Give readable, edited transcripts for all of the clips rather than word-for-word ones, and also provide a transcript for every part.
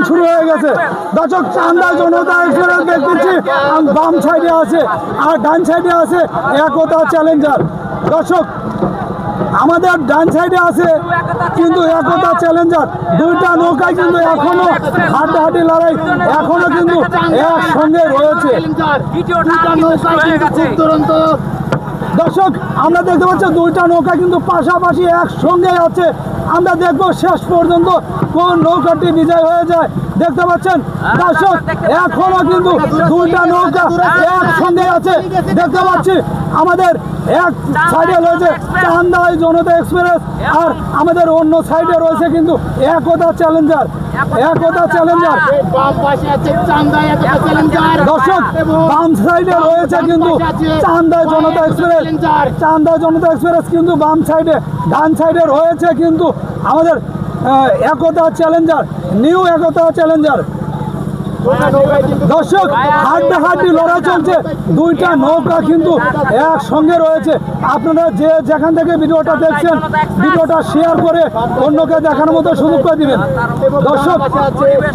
শুরু হয়ে গেছে। দর্শক চান্দা জনতা এক্সপ্রেস দেখতেছি বাম সাইডে আছে আর ডান সাইডে আছে একতা চ্যালেঞ্জার। দর্শক আমাদের ডান সাইডে আছে কিন্তু একতা চ্যালেঞ্জার, দুইটা নৌকায় কিন্তু এখনো হাড্ডাহাড্ডি লড়াই এখনো কিন্তু একসঙ্গে রয়েছে। দর্শক আমরা দেখতে পাচ্ছি দুইটা নৌকা কিন্তু পাশাপাশি একসঙ্গে আছে। আমরা দেখবো শেষ পর্যন্ত কোন নৌকাটি বিজয় হয়ে যায়। দেখতে পাচ্ছেন দর্শক এখনো কিন্তু দুইটা নৌকা একসঙ্গে আছে। দেখতে পাচ্ছি আমাদের এক সাইডে রয়েছে চান্দাই জনতা এক্সপ্রেস আর আমাদের অন্য সাইডে রয়েছে কিন্তু একতা চ্যালেঞ্জার। একতা চ্যালেঞ্জার দর্শক বাম সাইডে রয়েছে কিন্তু চান্দাই জনতা এক্সপ্রেস। চান্দাই জনতা এক্সপ্রেস কিন্তু বাম সাইডে, ডান সাইডে রয়েছে কিন্তু আমাদের একতা চ্যালেঞ্জার, নিউ একতা চ্যালেঞ্জার। দর্শক হাড্ডাহাড্ডি লড়াই চলছে, দুইটা নৌকা কিন্তু একসঙ্গে রয়েছে। আপনারা যে যেখান থেকে ভিডিওটা দেখছেন ভিডিওটা শেয়ার করে অন্যকে দেখানোর মতো সুযোগ করে দিবেন। দর্শক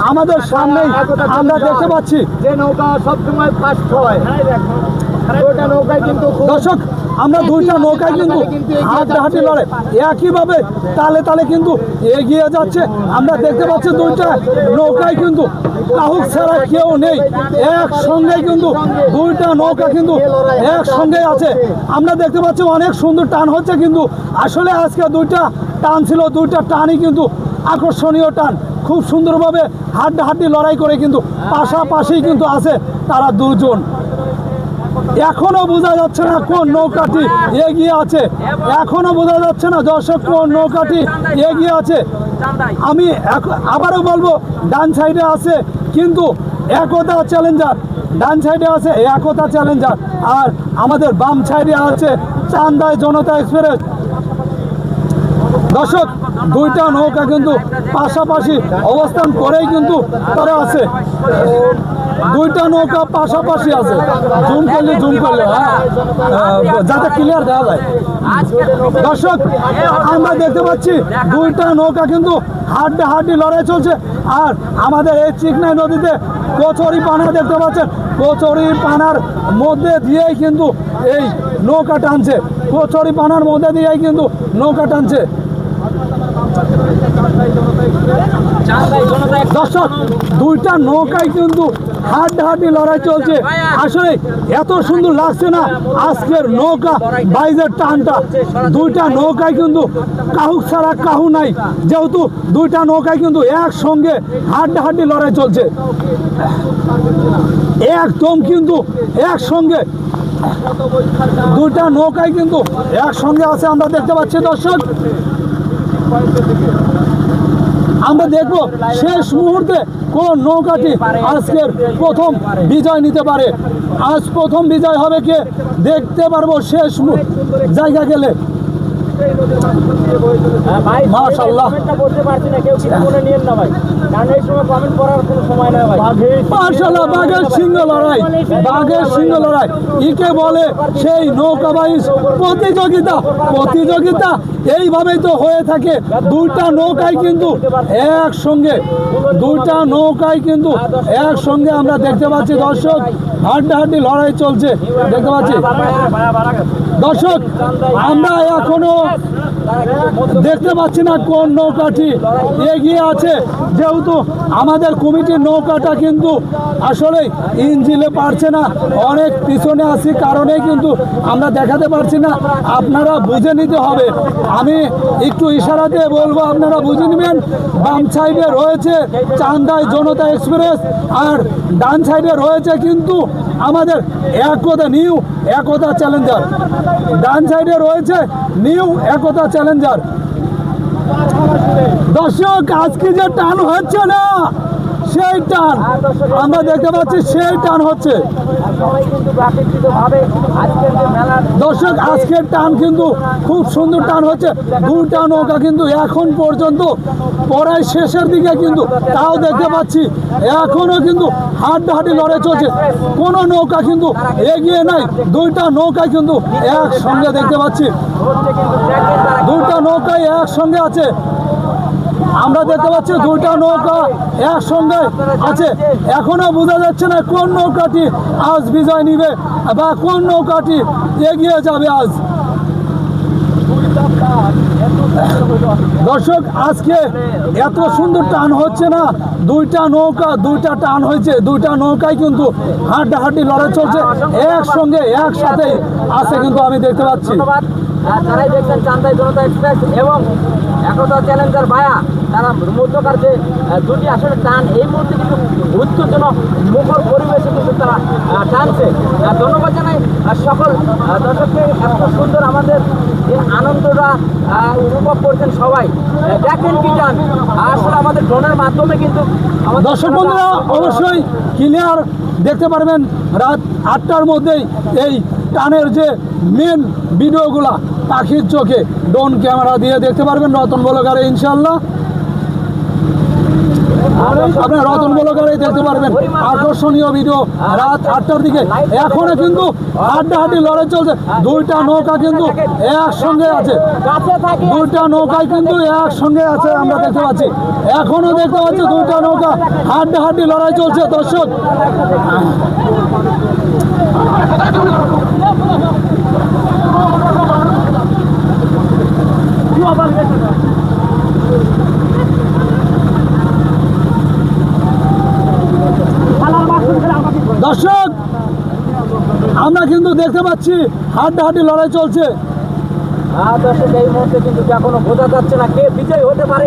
আমাদের সামনেই আমরা দেখতে পাচ্ছি যে নৌকা সবসময় ফার্স্ট হয়, দর্শক আমরা দুইটা নৌকায় কিন্তু হাড্ডাহাড্ডি লড়াই একইভাবে তালে তালে কিন্তু এগিয়ে যাচ্ছে। আমরা দেখতে পাচ্ছি দুইটা নৌকায় কিন্তু কাহুক ছাড়া কেউ নেই, একসঙ্গে কিন্তু দুইটা নৌকা কিন্তু একসঙ্গে আছে। আমরা দেখতে পাচ্ছি অনেক সুন্দর টান হচ্ছে, কিন্তু আসলে আজকে দুইটা টান ছিল, দুইটা টানই কিন্তু আকর্ষণীয় টান। খুব সুন্দরভাবে হাড্ডাহাড্ডি লড়াই করে কিন্তু পাশাপাশি কিন্তু আছে তারা দুজন। এখনো বোঝা যাচ্ছে না কোন নৌকাটি এগিয়ে আছে, এখনো বোঝা যাচ্ছে না দর্শক কোন নৌকাটি এগিয়ে আছে। আমি আবারও বলবো ডান সাইডে আছে কিন্তু একতা চ্যালেঞ্জার, ডান সাইডে আছে একতা চ্যালেঞ্জার আর আমাদের বাম সাইডে আছে চান্দাই জনতা এক্সপ্রেস। দর্শক দুইটা নৌকা কিন্তু পাশাপাশি অবস্থান করেই কিন্তু তারা আছে, দুইটা নৌকা পাশাপাশি আছে। জুম করলে যাতে ক্লিয়ার দেওয়া যায়। দর্শক আমরা দেখতে পাচ্ছি দুইটা নৌকা কিন্তু হাড্ডাহাড্ডি লড়াই চলছে। আর আমাদের এই চিকনাই নদীতে কচুরি পানা দেখতে পাচ্ছেন, কচুরি পানার মধ্যে দিয়েই কিন্তু এই নৌকা টানছে, কচুরি পানার মধ্যে দিয়েই কিন্তু নৌকা টানছে। দর্শক দুইটা নৌকায় কিন্তু হাড্ডাহাড্ডি লড়াই চলছে। আসলে এত সুন্দর লাগছে না আজকের নৌকা বাইজের টানটা। দুইটা নৌকায় কিন্তু কাহু ছাড়া কাহু নাই, যেহেতু দুইটা নৌকায় কিন্তু একসঙ্গে হাড্ডাহাড্ডি লড়াই চলছে, একদম কিন্তু একসঙ্গে দুইটা নৌকায় কিন্তু একসঙ্গে আছে। আমরা দেখতে পাচ্ছি দর্শক, আমরা দেখবো শেষ মুহূর্তে কোন নৌকাটি আজকের প্রথম বিজয় নিতে পারে। আজ প্রথম বিজয় হবে কে দেখতে পারবো শেষ জায়গা গেলে। মাশাআল্লাহ মাশাআল্লাহ বাঘের সিংহ লড়াই, বাঘের সিংহ লড়াই একে বলে সেই নৌকাবাইজ প্রতিযোগিতা। প্রতিযোগিতা এইভাবেই তো হয়ে থাকে, দুইটা নৌকায় কিন্তু একসঙ্গে, দুইটা নৌকায় কিন্তু একসঙ্গে আমরা দেখতে পাচ্ছি। দর্শক হাড্ডাহাড্ডি লড়াই চলছে দেখতে পাচ্ছি। দর্শক আমরা এখনো দেখতে পাচ্ছি না কোন নৌকাটি এগিয়ে আছে, যেহেতু আমাদের কমিটির নৌকাটা কিন্তু আসলে ইঞ্জিলে পারছে না, অনেক পিছনে আছি কারণেই কিন্তু আমরা দেখাতে পারছি না। আপনারা বুঝে নিতে হবে, আমি একটু ইশারা দিয়ে বলবো আপনারা বুঝে নেবেন। বাম সাইডে রয়েছে চান্দাই জনতা এক্সপ্রেস আর ডান সাইডে রয়েছে কিন্তু আমাদের একতা নিউ একতা চ্যালেঞ্জার, ডান সাইডে রয়েছে নিউ একতা চ্যালেঞ্জার। দর্শক আজকে যে টান হচ্ছে না সেই টান আমরা দেখতে পাচ্ছি, সেই টান হচ্ছে। দর্শক আজকের টান কিন্তু খুব সুন্দর টান হচ্ছে। দুটা নৌকা কিন্তু এখন পর্যন্ত পড়ায় শেষের দিকে কিন্তু তাও দেখতে পাচ্ছি এখনো কিন্তু হাড্ডাহাড্ডি লড়াই চলছে, কোনো নৌকা কিন্তু এগিয়ে নাই। দুইটা নৌকা কিন্তু একসঙ্গে দেখতে পাচ্ছি, দুইটা নৌকায় একসঙ্গে আছে। আমরা দেখতে পাচ্ছি দুইটা নৌকা একসঙ্গে আছে। এখনো বোঝা যাচ্ছে না কোন নৌকাটি আজ বিজয় নিবে বা কোন নৌকাটি এগিয়ে যাবে আজ। দর্শক, আজকে এত সুন্দর টান হচ্ছে না, দুইটা টান হয়েছে, দুইটা নৌকায় কিন্তু হাড্ডাহাড্ডি লড়াই চলছে, একসঙ্গে একসাথে আছে কিন্তু আমি দেখতে পাচ্ছি। ধন্যবাদ যারাই দেখছেন চান্দাই জনতা এক্সপ্রেস এবং একতা চ্যালেঞ্জার ভায়া, তারা মধ্যকার যে দুটি আসলে টান এই মুহূর্তে কিন্তু উত্তেজনক মুখর পরিবেশে কিন্তু তারা টানছে। ধন্যবাদ জানাই সকল দর্শককে, এত সুন্দর আমাদের যে আনন্দটা উপভোগ করছেন সবাই। দেখেন কি টান, আসলে আমাদের ড্রোনের মাধ্যমে কিন্তু আমাদের দর্শক বন্ধুরা অবশ্যই ক্লিয়ার দেখতে পারবেন রাত 8টার মধ্যেই এই টানের যে মেন ভিডিওগুলা পাখির চোখে ড্রোন ক্যামেরা দিয়ে দেখতে পারবেন রতন ব্লগারে ইনশাল্লাহ। আপনার রতন ব্লগারে দেখতে পারবেন আকর্ষণীয় ভিডিও রাত 8টার দিকে। এখনো কিন্তু হাড্ডাহাড্ডি লড়াই চলছে, দুইটা নৌকা কিন্তু একসঙ্গে আছে, দুইটা নৌকায় কিন্তু একসঙ্গে আছে আমরা দেখতে পাচ্ছি। এখনো দেখতে পাচ্ছি দুইটা নৌকা হাড্ডাহাড্ডি লড়াই চলছে। দর্শক, দর্শক আমরা কিন্তু দেখতে পাচ্ছি হাড্ডাহাড্ডি লড়াই চলছে। দর্শক এই মুহূর্তে কিন্তু এখনো বোঝা যাচ্ছে না কে বিজয় হতে পারে।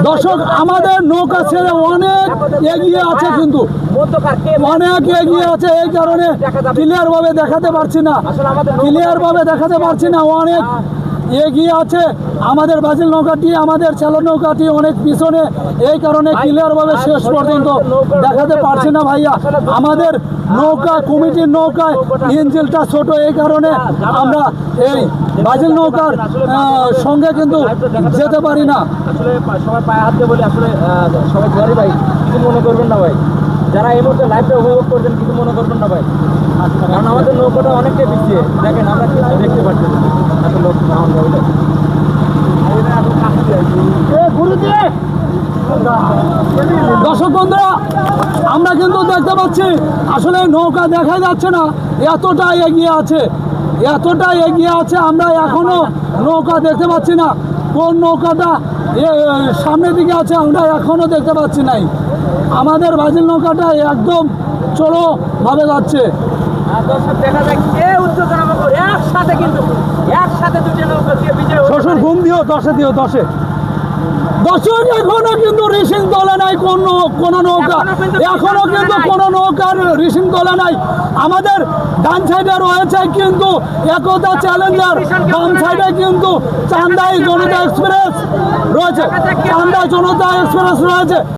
দর্শক, আমাদের নৌকা ছেড়ে অনেক এগিয়ে আছে, কিন্তু মধ্যকার কে অনেক এগিয়ে আছে, এই কারণে ক্লিয়ার ভাবে দেখাতে পারছি না, ক্লিয়ার ভাবে দেখাতে পারছি না। অনেক এগিয়ে আছে আমাদের বাজিল নৌকাটি, আমাদের চালক নৌকাটি অনেক পিছনে, এই কারণে ক্লিয়ার ভাবে শেষ পর্যন্ত দেখাতে পারছি না ভাইয়া। আমাদের নৌকা কমিটির নৌকায় ইঞ্জিনটা ছোট, এই কারণে আমরা এই বাজিল নৌকার সঙ্গে কিন্তু যেতে পারি না। আসলে সবাই পায়ে হাত দিয়ে বলি, আসলে সবাই জোয়ারি ভাই, কিছু মনে করবেন না ভাই, যারা এই মুহূর্তে লাইভটা উপভোগ করছেন কিছু মনে করবেন না ভাই, কারণ আমাদের নৌকাটা অনেকটাই পিছিয়ে। দেখেন আমরা কিন্তু দেখতে পাচ্ছি এত লোক দর্শক বন্ধুরা, আমরা কিন্তু দেখতে পাচ্ছি আসলে নৌকা দেখা যাচ্ছে না, এতটা এগিয়ে আছে, এতটা এগিয়ে আছে। আমরা এখনো নৌকা দেখতে পাচ্ছি না, কোন নৌকাটা সামনের দিকে আছে আমরা এখনো দেখতে পাচ্ছি নাই। আমাদের বাজিল নৌকাটা একদম চলো ভাবে যাচ্ছে। দর্শক দেখা যায় কে উত্তেজনা মুখর, একসাথে কিন্তু একসাথে দুটো নৌকা কে বিজয় হতে শ্বশুর পারে। ঘুম দিও, 10-এ দিও, 10-এ। দর্শক, এখনো কিন্তু রিসিং তোলে নাই কোনো নৌকা, এখনো কিন্তু কোনো নৌকার রিসিং তোলে নাই। আমাদের ডান সাইডে রয়েছে কিন্তু একতা চ্যালেঞ্জার, বাম সাইডে কিন্তু চান্দাই জনতা এক্সপ্রেস রয়েছে, চান্দা জনতা এক্সপ্রেস রয়েছে।